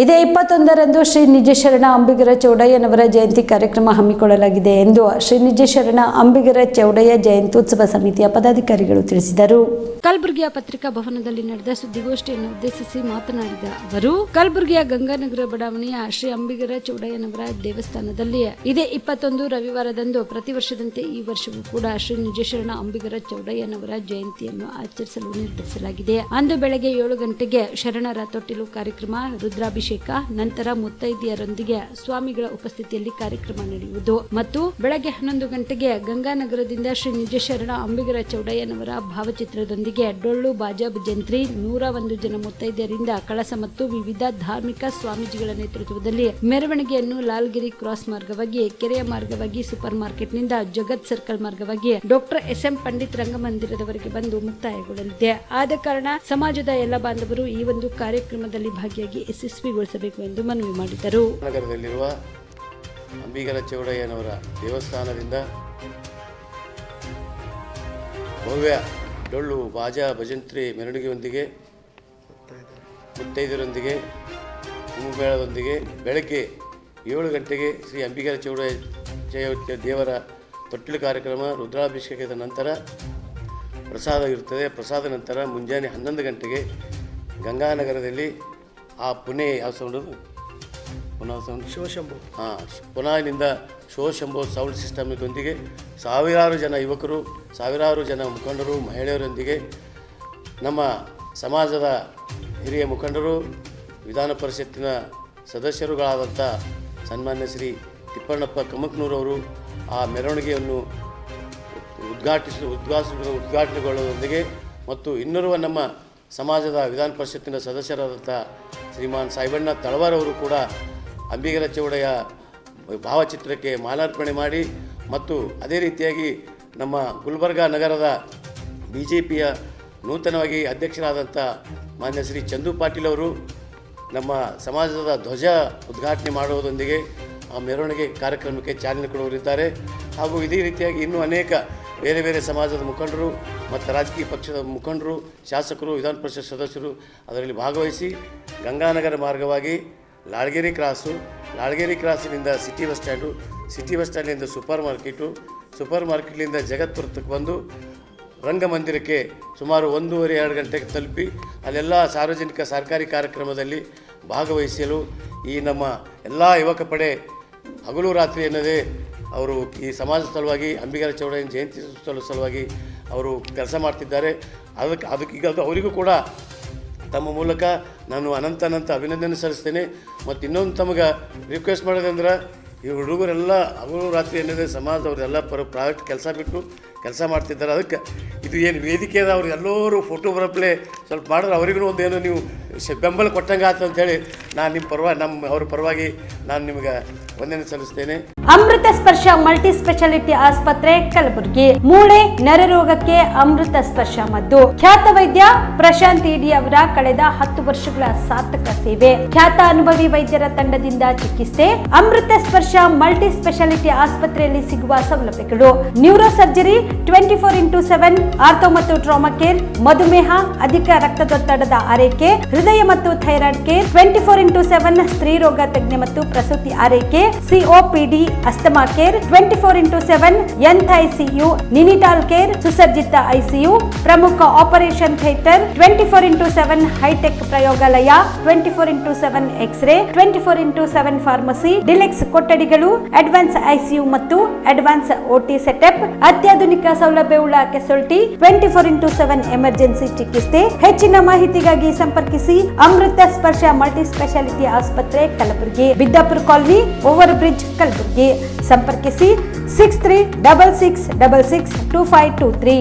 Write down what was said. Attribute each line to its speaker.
Speaker 1: ಇದೇ 21ರಂದು ಶ್ರೀ ನಿಜಶರಣ ಅಂಬಿಗರ ಚೌಡಯ್ಯನವರ ಜಯಂತಿ ಕಾರ್ಯಕ್ರಮ ಹಮ್ಮಿಕೊಳ್ಳಲಾಗಿದೆ ಎಂದು ಶ್ರೀ ನಿಜಶರಣ ಅಂಬಿಗರ ಚೌಡಯ್ಯ ಜಯಂತ್ಯುತ್ಸವ ಸಮಿತಿಯ ಪದಾಧಿಕಾರಿಗಳು ತಿಳಿಸಿದರು. ಕಲಬುರಗಿಯ ಪತ್ರಿಕಾ ಭವನದಲ್ಲಿ ನಡೆದ ಸುದ್ದಿಗೋಷ್ಠಿಯನ್ನು ಉದ್ದೇಶಿಸಿ ಮಾತನಾಡಿದ ಅವರು, ಕಲಬುರಗಿಯ ಗಂಗಾನಗರ ಬಡಾವಣೆಯ ಶ್ರೀ ಅಂಬಿಗರ ಚೌಡಯ್ಯನವರ ದೇವಸ್ಥಾನದಲ್ಲಿ ಇದೇ 21 ರವಿವಾರದಂದು ಪ್ರತಿ ವರ್ಷದಂತೆ ಈ ವರ್ಷವೂ ಕೂಡ ಶ್ರೀ ನಿಜಶರಣ ಅಂಬಿಗರ ಚೌಡಯ್ಯನವರ ಜಯಂತಿಯನ್ನು ಆಚರಿಸಲು ನಿರ್ಧರಿಸಲಾಗಿದೆ. ಅಂದು ಬೆಳಗ್ಗೆ 7 ಗಂಟೆಗೆ ಶರಣರ ತೊಟ್ಟಿಲು ಕಾರ್ಯಕ್ರಮ, ರುದ್ರಾಭಿಷೇಕ, ನಂತರ ಮುತ್ತೈದೆಯರೊಂದಿಗೆ ಸ್ವಾಮಿಗಳ ಉಪಸ್ಥಿತಿಯಲ್ಲಿ ಕಾರ್ಯಕ್ರಮ ನಡೆಯುವುದು ಮತ್ತು ಬೆಳಗ್ಗೆ 11 ಗಂಟೆಗೆ ಗಂಗಾನಗರದಿಂದ ಶ್ರೀ ನಿಜಶರಣ ಅಂಬಿಗರ ಚೌಡಯ್ಯನವರ ಭಾವಚಿತ್ರದೊಂದಿಗೆ ಡೊಳ್ಳು ಬಾಜಾ ಭಜಂತ್ರಿ 101 ಜನ ಮುತ್ತೈದೆಯರಿಂದ ಕಳಸ ಮತ್ತು ವಿವಿಧ ಧಾರ್ಮಿಕ ಸ್ವಾಮೀಜಿಗಳ ನೇತೃತ್ವದಲ್ಲಿ ಮೆರವಣಿಗೆಯನ್ನು ಲಾಲ್ಗಿರಿ ಕ್ರಾಸ್ ಮಾರ್ಗವಾಗಿ, ಕೆರೆಯ ಮಾರ್ಗವಾಗಿ, ಸೂಪರ್ ಮಾರ್ಕೆಟ್ನಿಂದ ಜಗತ್ ಸರ್ಕಲ್ ಮಾರ್ಗವಾಗಿ ಡಾಕ್ಟರ್ ಎಸ್.ಎಂ. ಪಂಡಿತ್ ರಂಗಮಂದಿರದವರೆಗೆ ಬಂದು ಮುಕ್ತಾಯಗೊಳ್ಳಲಿದೆ. ಆದ ಕಾರಣ ಸಮಾಜದ ಎಲ್ಲ ಬಾಂಧವರು ಈ ಒಂದು ಕಾರ್ಯಕ್ರಮದಲ್ಲಿ ಭಾಗಿಯಾಗಿ ಯಶಸ್ವಿಗೊಳಿಸಬೇಕು ಎಂದು ಮನವಿ ಮಾಡಿದರು.
Speaker 2: ನಗರದಲ್ಲಿರುವ ಅಂಬಿಗರ ಚೌಡಯ್ಯನವರ ದೇವಸ್ಥಾನದಿಂದ ಭವ್ಯ ಡೊಳ್ಳು ಬಾಜಾ ಭಜಂತ್ರಿ ಮೆರವಣಿಗೆಯೊಂದಿಗೆ ಮುತ್ತೈದರೊಂದಿಗೆ ಕುಂಭಮೇಳದೊಂದಿಗೆ ಬೆಳಗ್ಗೆ 7 ಗಂಟೆಗೆ ಶ್ರೀ ಅಂಬಿಗರ ಚೌಡಯ್ಯ ದೇವರ ತೊಟ್ಟಿಲು ಕಾರ್ಯಕ್ರಮ, ರುದ್ರಾಭಿಷೇಕದ ನಂತರ ಪ್ರಸಾದ ಇರುತ್ತದೆ. ಪ್ರಸಾದ ನಂತರ ಮುಂಜಾನೆ 11 ಗಂಟೆಗೆ ಗಂಗಾನಗರದಲ್ಲಿ ಆ ಪುಣೆ ಯಾವ ಸೌಂಡು ಪುನಃ ಸೌಂಡ್ ಶಿವಶಂಭು ಪುನಾನಿಂದ ಶಿವಶಂಭು ಸೌಂಡ್ ಸಿಸ್ಟಮ್ದೊಂದಿಗೆ ಸಾವಿರಾರು ಜನ ಯುವಕರು, ಸಾವಿರಾರು ಜನ ಮುಖಂಡರು, ಮಹಿಳೆಯರೊಂದಿಗೆ ನಮ್ಮ ಸಮಾಜದ ಹಿರಿಯ ಮುಖಂಡರು, ವಿಧಾನ ಪರಿಷತ್ತಿನ ಸದಸ್ಯರುಗಳಾದಂಥ ಸನ್ಮಾನ್ಯ ಶ್ರೀ ತಿಪ್ಪಣ್ಣಪ್ಪ ಕಮಕ್ನೂರವರು ಆ ಮೆರವಣಿಗೆಯನ್ನು ಉದ್ಘಾಟನೆಗೊಳ್ಳುವುದರೊಂದಿಗೆ ಮತ್ತು ಇನ್ನೋರ್ವ ನಮ್ಮ ಸಮಾಜದ ವಿಧಾನ ಪರಿಷತ್ತಿನ ಸದಸ್ಯರಾದಂಥ ಶ್ರೀಮಾನ್ ಸಾಯಿಬಣ್ಣ ತಳವಾರವರು ಕೂಡ ಅಂಬಿಗರ ಚೌಡಯ್ಯ ಭಾವಚಿತ್ರಕ್ಕೆ ಮಾಲಾರ್ಪಣೆ ಮಾಡಿ ಮತ್ತು ಅದೇ ರೀತಿಯಾಗಿ ನಮ್ಮ ಗುಲ್ಬರ್ಗಾ ನಗರದ BJPಯ ನೂತನವಾಗಿ ಅಧ್ಯಕ್ಷರಾದಂಥ ಮಾನ್ಯ ಶ್ರೀ ಚಂದು ಪಾಟೀಲ್ ಅವರು ನಮ್ಮ ಸಮಾಜದ ಧ್ವಜ ಉದ್ಘಾಟನೆ ಮಾಡುವುದರೊಂದಿಗೆ ಆ ಮೆರವಣಿಗೆ ಕಾರ್ಯಕ್ರಮಕ್ಕೆ ಚಾಲನೆ ಕೊಡುವರಿದ್ದಾರೆ. ಹಾಗೂ ಇದೇ ರೀತಿಯಾಗಿ ಇನ್ನೂ ಅನೇಕ ಬೇರೆ ಬೇರೆ ಸಮಾಜದ ಮುಖಂಡರು ಮತ್ತು ರಾಜಕೀಯ ಪಕ್ಷದ ಮುಖಂಡರು, ಶಾಸಕರು, ವಿಧಾನ ಪರಿಷತ್ ಸದಸ್ಯರು ಅದರಲ್ಲಿ ಭಾಗವಹಿಸಿ ಗಂಗಾನಗರ ಮಾರ್ಗವಾಗಿ ಲಾಳ್ಗೇರಿ ಕ್ರಾಸಿನಿಂದ city bus stand, city bus ಸ್ಟ್ಯಾಂಡಿನಿಂದ ಸೂಪರ್ ಮಾರ್ಕೆಟ್ನಿಂದ ಜಗತ್ಪುರಕ್ಕೆ ಬಂದು ರಂಗಮಂದಿರಕ್ಕೆ ಸುಮಾರು 1:30-2 ಗಂಟೆಗೆ ತಲುಪಿ ಅಲ್ಲೆಲ್ಲ ಸಾರ್ವಜನಿಕ ಸರ್ಕಾರಿ ಕಾರ್ಯಕ್ರಮದಲ್ಲಿ ಭಾಗವಹಿಸಲು ಈ ನಮ್ಮ ಎಲ್ಲ ಯುವಕ ಪಡೆ ಹಗಲು ರಾತ್ರಿ ಎನ್ನದೇ ಅವರು ಈ ಸಮಾಜ ಸಲುವಾಗಿ ಅಂಬಿಗರ ಚೌಡಯ್ಯನ ಜಯಂತಿ ಸಲುವಾಗಿ ಅವರು ಕೆಲಸ ಮಾಡ್ತಿದ್ದಾರೆ. ಅದಕ್ಕೆ ಅವರಿಗೂ ಕೂಡ ತಮ್ಮ ಮೂಲಕ ನಾನು ಅನಂತ ಅಭಿನಂದನೆ ಸಲ್ಲಿಸ್ತೇನೆ. ಮತ್ತು ಇನ್ನೊಂದು ತಮಗೆ ರಿಕ್ವೆಸ್ಟ್ ಮಾಡೋದಂದ್ರೆ ಈ ಹುಡುಗರೆಲ್ಲ ಹಗಲು ರಾತ್ರಿ ಎನ್ನದೇ ಸಮಾಜದವ್ರೆಲ್ಲ ಪ್ರೈವೇಟ್ ಕೆಲಸ ಬಿಟ್ಟು ಕೆಲಸ ಮಾಡ್ತಿದ್ದಾರೆ. ಅದಕ್ಕೆ ಇದು ಏನು ವೇದಿಕೆ ಅದ, ಅವ್ರು ಎಲ್ಲರೂ ಫೋಟೋ ಬರಪ್ಲೆ ಸ್ವಲ್ಪ ಮಾಡಿದ್ರೆ ಅವರಿಗೂ ಒಂದೇನು ನೀವು ಬೆಂಬಲ ಕೊಟ್ಟಂಗೆ ಆಯ್ತು ಅಂತೇಳಿ ನಾನು ಅವ್ರ ಪರವಾಗಿ ನಾನು ನಿಮಗೆ ವಂದನೆ ಸಲ್ಲಿಸ್ತೇನೆ.
Speaker 1: ಅಮೃತ ಸ್ಪರ್ಶ ಮಲ್ಟಿ ಸ್ಪೆಷಾಲಿಟಿ ಆಸ್ಪತ್ರೆ ಕಲಬುರಗಿ. ಮೂಳೆ ನರ ರೋಗಕ್ಕೆ ಅಮೃತ ಸ್ಪರ್ಶ ಮದ್ದು. ಖ್ಯಾತ ವೈದ್ಯ ಪ್ರಶಾಂತ್ ಇಡಿ ಅವರ ಕಳೆದ 10 ವರ್ಷಗಳ ಸಾರ್ಥಕ ಸೇವೆ, ಖ್ಯಾತ ಅನುಭವಿ ವೈದ್ಯರ ತಂಡದಿಂದ ಚಿಕಿತ್ಸೆ. ಅಮೃತ ಸ್ಪರ್ಶ ಮಲ್ಟಿ ಸ್ಪೆಷಾಲಿಟಿ ಆಸ್ಪತ್ರೆಯಲ್ಲಿ ಸಿಗುವ ಸೌಲಭ್ಯಗಳು: ನ್ಯೂರೋ ಸರ್ಜರಿ 24x7, ಆರ್ಥೋ ಮತ್ತು ಟ್ರಾಮಾ ಕೇರ್, ಮಧುಮೇಹ, ಅಧಿಕ ರಕ್ತದೊತ್ತಡದ ಆರೈಕೆ, ಹೃದಯ ಮತ್ತು ಥೈರಾಯ್ಡ್ ಕೇರ್ 24x7, ಸ್ತ್ರೀ ರೋಗ ತಜ್ಞೆ ಮತ್ತು ಪ್ರಸೂತಿ ಆರೈಕೆ, COPD asthma care 24x7, NICU, neonatal care, ಸುಸಜ್ಜಿತ ICU, ಪ್ರಮುಖ ಆಪರೇಷನ್ ಥಿಯೇಟರ್ 24x7, ಹೈಟೆಕ್ ಪ್ರಯೋಗಾಲಯ 24x7, X ray 24x7, pharmacy, deluxe ಕೊಠಡಿಗಳು, ಅಡ್ವಾನ್ಸ್ ICU ಮತ್ತು ಅಡ್ವಾನ್ಸ್ OT ಸೆಟಪ್, ಅತ್ಯಾಧುನಿಕ ಸೌಲಭ್ಯವುಳ್ಳ ಕೆಸೊಲ್ಟಿ 24x7 ಎಮರ್ಜೆನ್ಸಿ ಚಿಕಿತ್ಸೆ. ಹೆಚ್ಚಿನ ಮಾಹಿತಿಗಾಗಿ ಸಂಪರ್ಕಿಸಿ ಅಮೃತ ಸ್ಪರ್ಶ ಮಲ್ಟಿ ಸ್ಪೆಷಾಲಿಟಿ ಆಸ್ಪತ್ರೆ Kalaburagi, Biddapura colony, over bridge Kalaburagi. ಸಂಪರ್ಕಿಸಿ 6366662523.